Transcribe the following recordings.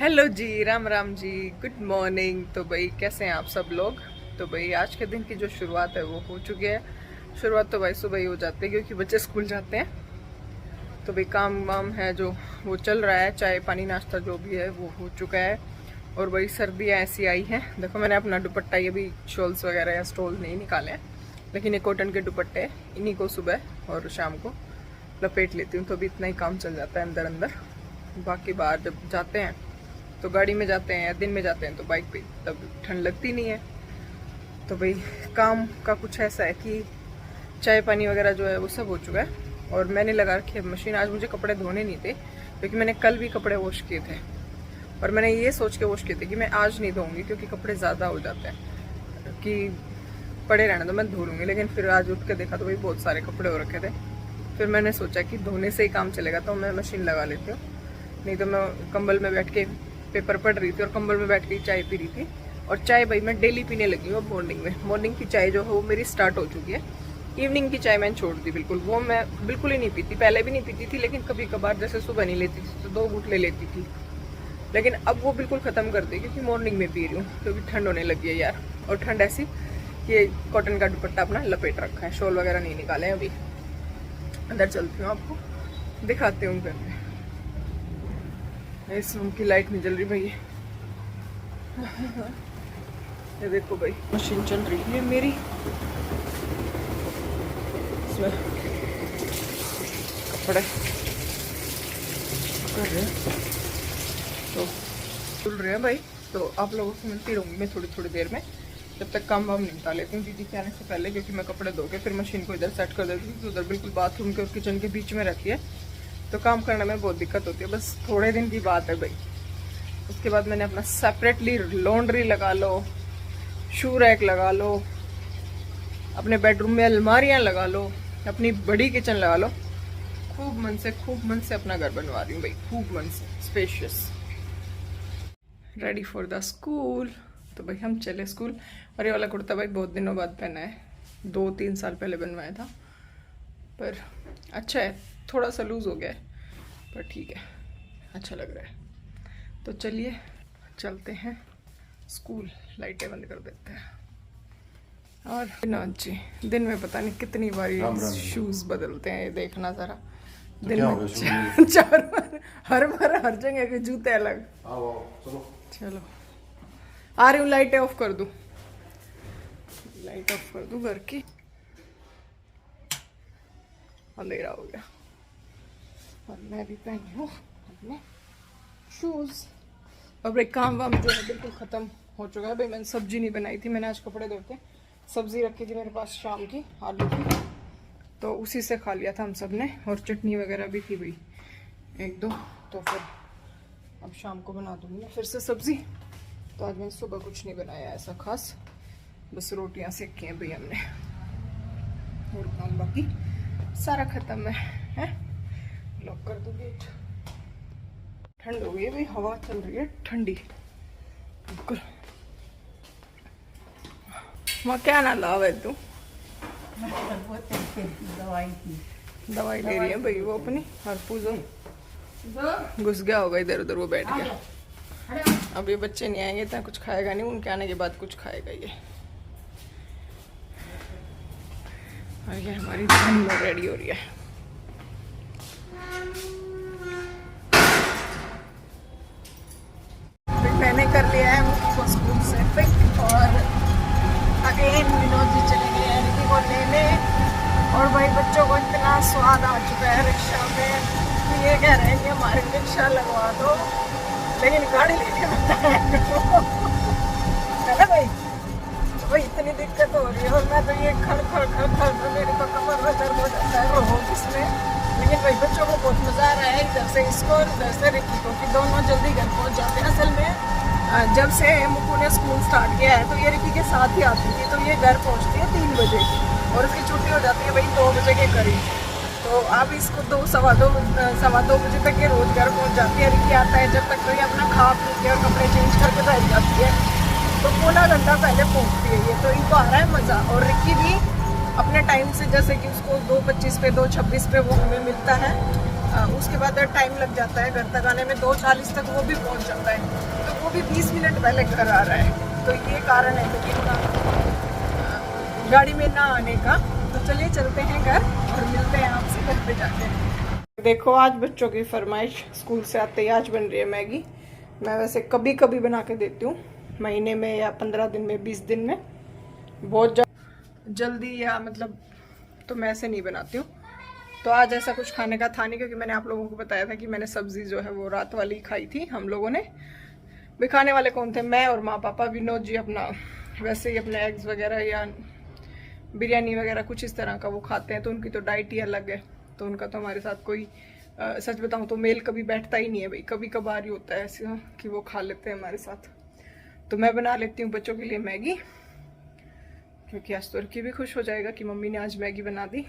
Hello जी, Ram Ram ji, good morning. तो भाई कैसे हैं आप सब लोग। तो भाई आज के दिन की जो शुरुआत है वो हो चुकी है। शुरुआत तो भाई सुबह ही हो जाती है क्योंकि बच्चे स्कूल जाते हैं। तो भाई काम वाम है जो वो चल रहा है, चाय पानी नाश्ता जो भी है वो हो चुका है। और भाई सर्दियाँ ऐसी आई हैं, देखो मैंने अपना दुपट्टा, ये भी शॉल्स वगैरह या स्टोल नहीं निकाले हैं, लेकिन ये कॉटन के दुपट्टे हैं, इन्हीं को सुबह और शाम को लपेट लेती हूँ। तो अभी इतना ही काम चल जाता है अंदर अंदर। बाकी बाहर जब जाते हैं तो गाड़ी में जाते हैं या दिन में जाते हैं तो बाइक पे तब ठंड लगती नहीं है। तो भाई काम का कुछ ऐसा है कि चाय पानी वगैरह जो है वो सब हो चुका है। और मैंने लगा रखी है मशीन। आज मुझे कपड़े धोने नहीं थे क्योंकि मैंने कल भी कपड़े वॉश किए थे, और मैंने ये सोच के वॉश किए थे कि मैं आज नहीं धोऊंगी क्योंकि कपड़े ज़्यादा हो जाते हैं कि पड़े रहने तो मैं धो लूँगी। लेकिन फिर आज उठ के देखा तो भाई बहुत सारे कपड़े हो रखे थे। फिर मैंने सोचा कि धोने से ही काम चलेगा, तो मैं मशीन लगा लेती हूँ। नहीं तो मैं कंबल में बैठ के पेपर पढ़ रही थी और कंबल में बैठ के चाय पी रही थी। और चाय भाई मैं डेली पीने लगी हूँ अब मॉर्निंग में। मॉर्निंग की चाय जो है वो मेरी स्टार्ट हो चुकी है। इवनिंग की चाय मैंने छोड़ दी बिल्कुल, वो मैं बिल्कुल ही नहीं पीती। पहले भी नहीं पीती थी, लेकिन कभी कभार जैसे सुबह नहीं लेती थी तो 2 घूंट ले लेती थी, लेकिन अब वो बिल्कुल ख़त्म कर दी क्योंकि मॉर्निंग में पी रही हूँ क्योंकि ठंड होने लगी है यार। और ठंड ऐसी कि कॉटन का दुपट्टा अपना लपेट रखा है, शॉल वगैरह नहीं निकाले हैं अभी। अंदर चलती हूँ, आपको दिखाती हूँ घर में। इस रूम की लाइट नहीं जल रही भाई। ये देखो भाई मशीन चल रही है मेरी, इसमें कपड़े कर रहे हैं तो चल रहे हैं भाई। तो आप लोगों से मिलती रहूँगी मैं थोड़ी थोड़ी देर में, जब तक काम वाम निपटा लेती हूँ दीदी के आने से पहले, क्योंकि मैं कपड़े धो के फिर मशीन को इधर सेट कर देती हूँ तो उधर बिल्कुल बाथरूम के और किचन के बीच में रहती है, तो काम करने में बहुत दिक्कत होती है। बस थोड़े दिन की बात है भाई, उसके बाद मैंने अपना सेपरेटली लॉन्ड्री लगा लो, शू रैक लगा लो, अपने बेडरूम में अलमारियां लगा लो, अपनी बड़ी किचन लगा लो। खूब मन से अपना घर बनवा रही हूँ भाई, खूब मन से, spacious. Ready for the school. तो भाई हम चले स्कूल। और ये वाला कुर्ता भाई बहुत दिनों बाद पहना है, 2-3 साल पहले बनवाया था, पर अच्छा है, थोड़ा सा लूज हो गया है पर ठीक है, अच्छा लग रहा है। तो चलिए चलते हैं स्कूल, लाइटें बंद कर देते हैं। और ना जी, दिन में पता नहीं कितनी बार शूज बदलते हैं, ये देखना जरा। तो दिन में 4 बार, हर बार हर जगह के जूते अलग। चलो आ रही हूँ, लाइटें ऑफ कर दूँ, लाइट ऑफ कर दूँ घर की, अंधेरा हो गया। और मैं भी पहनी हूँ अपने शूज। और भाई काम वाम जो है बिल्कुल ख़त्म हो चुका है भाई। मैंने सब्जी नहीं बनाई थी, मैंने आज कपड़े धोते सब्जी रखी थी मेरे पास शाम की, आलू की, तो उसी से खा लिया था हम सब ने। और चटनी वगैरह भी थी भाई 1-2, तो फिर अब शाम को बना दूँगी फिर से सब्ज़ी। तो आज मैंने सुबह कुछ नहीं बनाया ऐसा खास, बस रोटियाँ सेकी हैं भाई हमने, और काम बाकी सारा ख़त्म है। लॉक कर दो गेट। ठंड हो गई है भाई, हवा चल रही है ठंडी बिल्कुल। वहाँ क्या ना लाव है तू, दवाई ले रही है भाई वो अपनी। और पूजो घुस गया होगा इधर उधर, वो बैठ गया। अब ये बच्चे नहीं आएंगे तो कुछ खाएगा नहीं, उनके आने के बाद कुछ खाएगा ये। और ये हमारी धन रेडी हो रही है। मैंने कर लिया है मुझको स्कूल से पिक, और अगेन विनोद जी चले गए हैं रिकी को लेने। और भाई बच्चों को इतना स्वाद आ चुका है रिक्शा में कि ये कह रहे हैं कि हमारी रिक्शा लगवा दो, लेकिन गाड़ी लेके बताया है ना भाई। तो भाई इतनी दिक्कत हो रही है, और मैं तो ये खड़ मेरे तो कमर में दर्द हो जाता है रोज इसमें। लेकिन भाई बच्चों को बहुत मज़ा आ रहा है, इधर से इसको और उधर से रिकी को, कि दोनों जल्दी घर पहुंच जाते हैं। असल में जब से मुक्कू ने स्कूल स्टार्ट किया है तो ये रिकी के साथ ही आती थी, तो ये घर पहुंचती है 3 बजे और उसकी छुट्टी हो जाती है भाई 2 बजे के करीब। तो अब इसको 2-2 बजे तक ये रोज घर पहुंच जाती है। रिकी आता है जब तक तो ये अपना खा पी के और कपड़े चेंज करके बैठ जाती है, तो पौना घंटा पहले पहुंचती है ये। तो इनको आ रहा है मज़ा। और रिकी भी अपने टाइम से, जैसे कि उसको 2:25 पे 2:26 पे वो हमें मिलता है, उसके बाद टाइम लग जाता है घर तक आने में, 2:40 तक वो भी पहुंच जाता है, तो वो भी 20 मिनट पहले घर आ रहा है। तो ये कारण है गाड़ी में ना आने का। तो चलिए चलते हैं घर और मिलते हैं आपसे घर पे जाके। देखो आज बच्चों की फरमाइश, स्कूल से आते ही आज बन रही है मैगी। मैं वैसे कभी कभी बना के देती हूँ, महीने में या 15 दिन में, 20 दिन में, बहुत जल्दी या मतलब तो मैं ऐसे नहीं बनाती हूँ। तो आज ऐसा कुछ खाने का था नहीं, क्योंकि मैंने आप लोगों को बताया था कि मैंने सब्जी जो है वो रात वाली खाई थी हम लोगों ने। भी खाने वाले कौन थे, मैं और माँ पापा। विनोद जी अपना वैसे ही अपने एग्स वगैरह या बिरयानी वगैरह कुछ इस तरह का वो खाते हैं, तो उनकी तो डाइट ही अलग है। तो उनका तो हमारे साथ कोई सच बताऊं तो मेल कभी बैठता ही नहीं है भाई। कभी कभार ही होता है ऐसे कि वो खा लेते हैं हमारे साथ। तो मैं बना लेती हूँ बच्चों के लिए मैगी, क्योंकि आज तो रिकी भी खुश हो जाएगा कि मम्मी ने आज मैगी बना दी।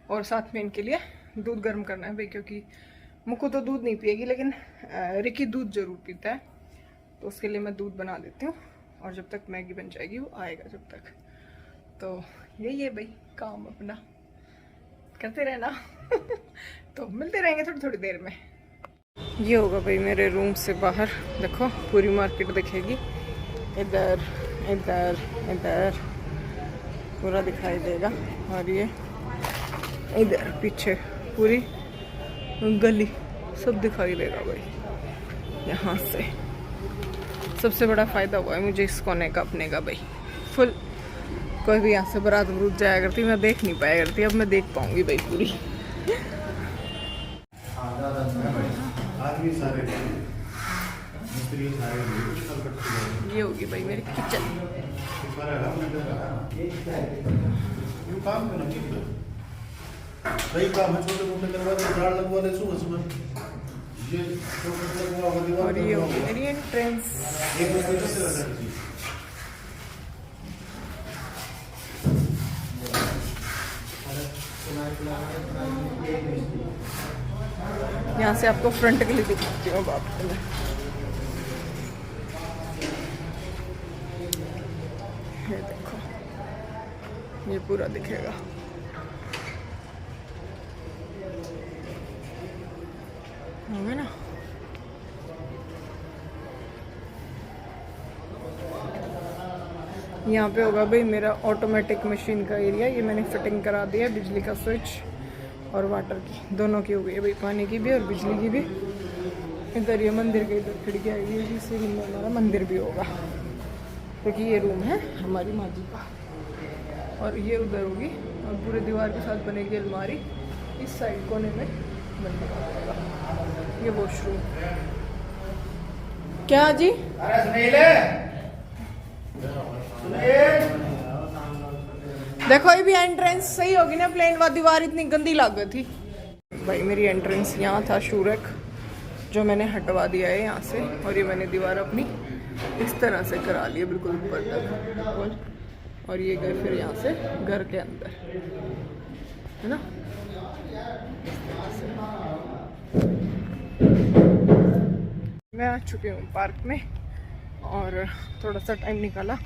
और साथ में इनके लिए दूध गर्म करना है भाई, क्योंकि मुक्कू तो दूध नहीं पिएगी, लेकिन रिकी दूध जरूर पीता है। तो उसके लिए मैं दूध बना देती हूँ, और जब तक मैगी बन जाएगी वो आएगा जब तक। तो यही है भाई काम, अपना करते रहना। तो मिलते रहेंगे थोड़ी थोड़ी देर में। ये होगा भाई मेरे रूम से बाहर, देखो पूरी मार्केट दिखेगी, इधर इधर इधर पूरा दिखाई देगा। और ये इधर पीछे पूरी गली सब दिखाई देगा भाई यहाँ से। सबसे बड़ा फ़ायदा हुआ है मुझे इस कोने का अपने का भाई। फुल कोई भी यहाँ से बारात बरूत जाया करती, मैं देख नहीं पाया करती, अब मैं देख पाऊंगी भाई पूरी। ये होगी भाई मेरी किचन। और ये होगी मेरी एंट्रेंस। यहाँ से आपको फ्रंट के लिए दिखाती हूँ बाप रे। ये देखो ये पूरा दिखेगा। हो गया ना। यहाँ पे होगा भाई मेरा ऑटोमेटिक मशीन का एरिया। ये मैंने फिटिंग करा दिया, बिजली का स्विच और वाटर की दोनों की हो गई है भाई, पानी की भी और बिजली की भी। इधर ये मंदिर के इधर खिड़की आएगी, जिससे हमारा मंदिर भी होगा, क्योंकि ये रूम है हमारी माँ जी का। और ये उधर होगी, और पूरे दीवार के साथ बनेगी अलमारी। इस साइड कोने में बनने का ये वॉशरूम। क्या जी? देखो ये भी एंट्रेंस सही होगी ना, प्लेन वाली दीवार इतनी गंदी लग गई थी भाई। मेरी एंट्रेंस यहाँ था शूरक, जो मैंने हटवा दिया है यहाँ से। और ये मैंने दीवार अपनी इस तरह से करा ली है बिल्कुल ऊपर तक। और ये गए फिर यहाँ से घर के अंदर, है ना। मैं आ चुकी हूँ पार्क में, और थोड़ा सा टाइम निकाला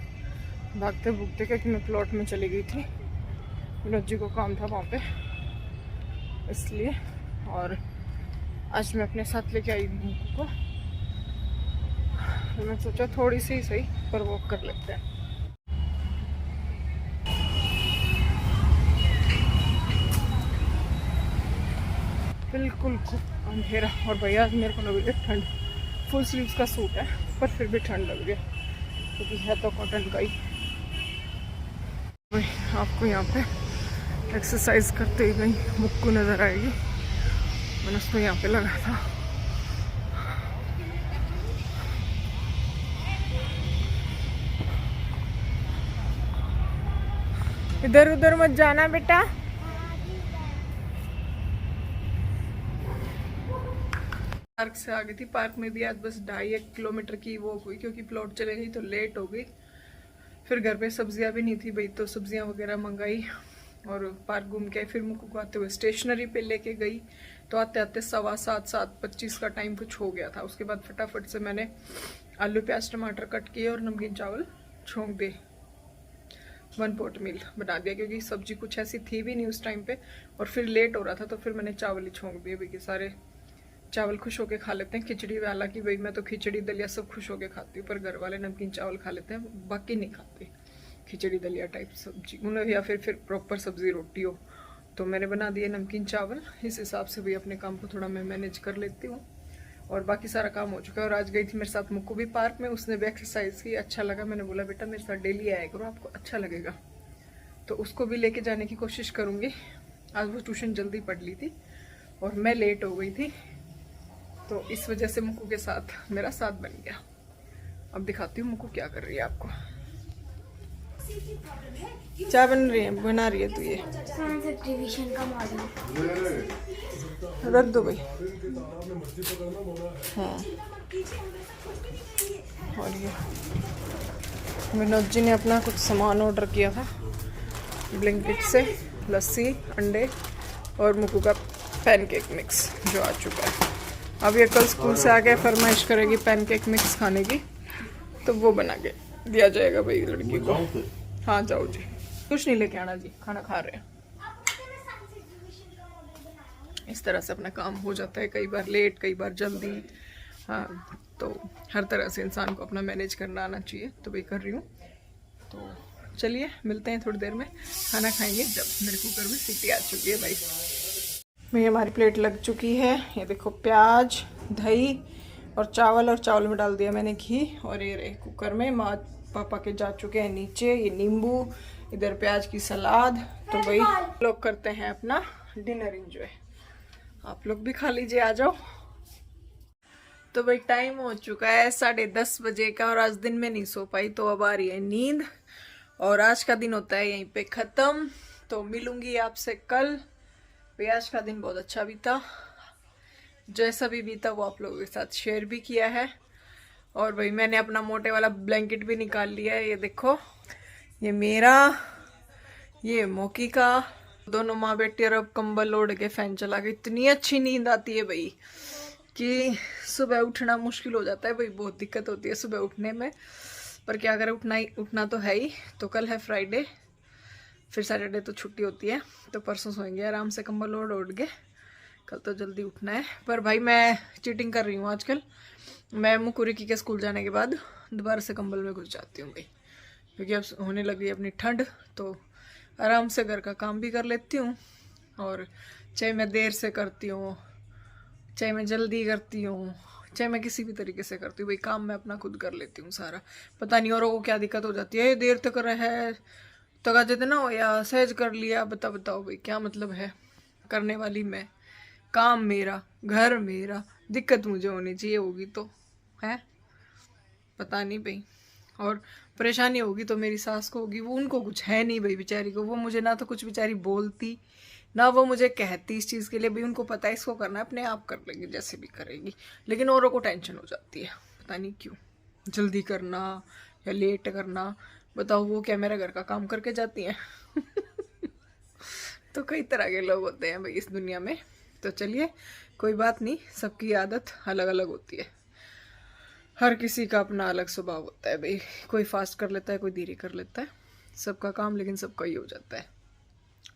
भागते भूगते, क्योंकि मैं प्लॉट में चली गई थी। विनोद जी को काम था वहाँ पे, इसलिए। और आज मैं अपने साथ लेके आई हूँ को, तो मैं सोचा थोड़ी सी ही सही पर वॉक कर लेते हैं। बिल्कुल अंधेरा, और भैया मेरे को लग रही है ठंड। फुल स्लीव्स का सूट है पर फिर भी ठंड लग रही है, क्योंकि है तो कॉटन का ही। आपको यहाँ पे एक्सरसाइज करते ही कहीं मुक्कू नजर आएगी, मैंने उसको यहाँ पे लगा था। इधर उधर मत जाना बेटा। पार्क से आ गई थी। पार्क में भी आज बस 2.5 किलोमीटर की वॉक हुई, क्योंकि प्लॉट चले गई तो लेट हो गई। फिर घर पे सब्जियां भी नहीं थी भाई, तो सब्जियां वगैरह मंगाई और पार्क घूम के फिर मुक्कू को आते हुए स्टेशनरी पे लेके गई। तो आते आते 7:15 7:25 का टाइम कुछ हो गया था। उसके बाद फटाफट से मैंने आलू प्याज टमाटर कट किए और नमकीन चावल छोंक दिए। 1 पॉट मील बना दिया, क्योंकि सब्जी कुछ ऐसी थी भी नहीं उस टाइम पे और फिर लेट हो रहा था, तो फिर मैंने चावल ही छोंक दिए भाई, सारे चावल खुश होके खा लेते हैं। खिचड़ी वाला की भाई मैं तो खिचड़ी दलिया सब खुश होके खाती हूँ, पर घर वाले नमकीन चावल खा लेते हैं, बाकी नहीं खाते खिचड़ी दलिया टाइप सब्जी उन्हें, या फिर प्रॉपर सब्जी रोटी हो। तो मैंने बना दिए नमकीन चावल, इस हिसाब से भी अपने काम को थोड़ा मैं मैनेज कर लेती हूँ और बाकी सारा काम हो चुका है। और आज गई थी मेरे साथ मुक्कू भी पार्क में, उसने भी एक्सरसाइज की, अच्छा लगा। मैंने बोला बेटा मेरे साथ डेली आया करो, आपको अच्छा लगेगा। तो उसको भी लेके जाने की कोशिश करूँगी। आज वो ट्यूशन जल्दी पढ़ ली थी और मैं लेट हो गई थी, तो इस वजह से मुक्कू के साथ मेरा साथ बन गया। अब दिखाती हूँ मुक्कू क्या कर रही है आपको। क्या बन रही है, बना रही है तू ये? रख दो भाई। हाँ, और ये विनोद जी ने अपना कुछ सामान ऑर्डर किया था ब्लिंकिट से, लस्सी, अंडे और मुक्कू का पैनकेक मिक्स जो आ चुका है। अब ये कल स्कूल से आके फरमाइश करेगी पैनकेक मिक्स खाने की, तो वो बना के दिया जाएगा भाई लड़की को। हाँ जाओ जी, कुछ नहीं लेके आना जी, खाना खा रहे हैं। इस तरह से अपना काम हो जाता है, कई बार लेट कई बार जल्दी। हाँ, तो हर तरह से इंसान को अपना मैनेज करना आना चाहिए, तो वही कर रही हूँ। तो चलिए मिलते हैं थोड़ी देर में, खाना खाएंगे जब मेरे कुकर में सीटी आ चुकी है भाई। भाई हमारी प्लेट लग चुकी है, ये देखो प्याज, दही और चावल में डाल दिया मैंने घी, और ये रहे कुकर में। माँ पापा के जा चुके हैं नीचे, ये नींबू, इधर प्याज की सलाद। तो भाई लोग करते हैं अपना डिनर एंजॉय, आप लोग भी खा लीजिए, आ जाओ। तो भाई टाइम हो चुका है 10:30 बजे का, और आज दिन में नहीं सो पाई, तो अब आ रही है नींद, और आज का दिन होता है यहीं पे खत्म। तो मिलूंगी आपसे कल। भाई आज का दिन बहुत अच्छा बीता, जैसा भी बीता वो आप लोगों के साथ शेयर भी किया है। और भाई मैंने अपना मोटे वाला ब्लैंकेट भी निकाल लिया है, ये देखो, ये मेरा, ये मोकी का, दोनों माँ बेटी। और अब कंबल ओढ़ के फैन चला के इतनी अच्छी नींद आती है भाई कि सुबह उठना मुश्किल हो जाता है भाई, बहुत दिक्कत होती है सुबह उठने में, पर क्या करें, उठना तो है ही। तो कल है फ्राइडे, फिर सैटरडे तो छुट्टी होती है, तो परसों सोएंगे आराम से कंबल ओढ़ के। कल तो जल्दी उठना है। पर भाई मैं चीटिंग कर रही हूँ आजकल, मैं मुकुरिकी के स्कूल जाने के बाद दोबारा से कंबल में घुस जाती हूँ भाई, क्योंकि अब होने लगी है अपनी ठंड, तो आराम से घर का काम भी कर लेती हूँ। और चाहे मैं देर से करती हूँ, चाहे मैं जल्दी करती हूँ, चाहे मैं किसी भी तरीके से करती हूँ भाई, काम मैं अपना खुद कर लेती हूँ सारा। पता नहीं औरों को क्या दिक्कत हो जाती है, देर तक रहे तो का जितना हो या सहज कर लिया, बताओ भाई क्या मतलब है। करने वाली मैं, काम मेरा, घर मेरा, दिक्कत मुझे होनी चाहिए होगी तो है, पता नहीं भाई। और परेशानी होगी तो मेरी सास को होगी, वो उनको कुछ है नहीं भाई बेचारी को, वो मुझे ना तो कुछ बेचारी बोलती ना वो मुझे कहती इस चीज़ के लिए भाई, उनको पता है इसको करना है, अपने आप कर लेंगे जैसे भी करेगी। लेकिन औरों को टेंशन हो जाती है, पता नहीं क्यों, जल्दी करना या लेट करना। बताओ वो क्या मेरा घर का काम करके जाती हैं? तो कई तरह के लोग होते हैं भाई इस दुनिया में। तो चलिए कोई बात नहीं, सबकी आदत अलग अलग होती है, हर किसी का अपना अलग स्वभाव होता है भाई, कोई फास्ट कर लेता है, कोई धीरे कर लेता है, सबका काम लेकिन सबका ही हो जाता है।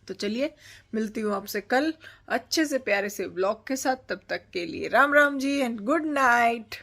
तो चलिए मिलती हूँ आपसे कल अच्छे से प्यारे से व्लॉग के साथ, तब तक के लिए Ram Ram ji and good night.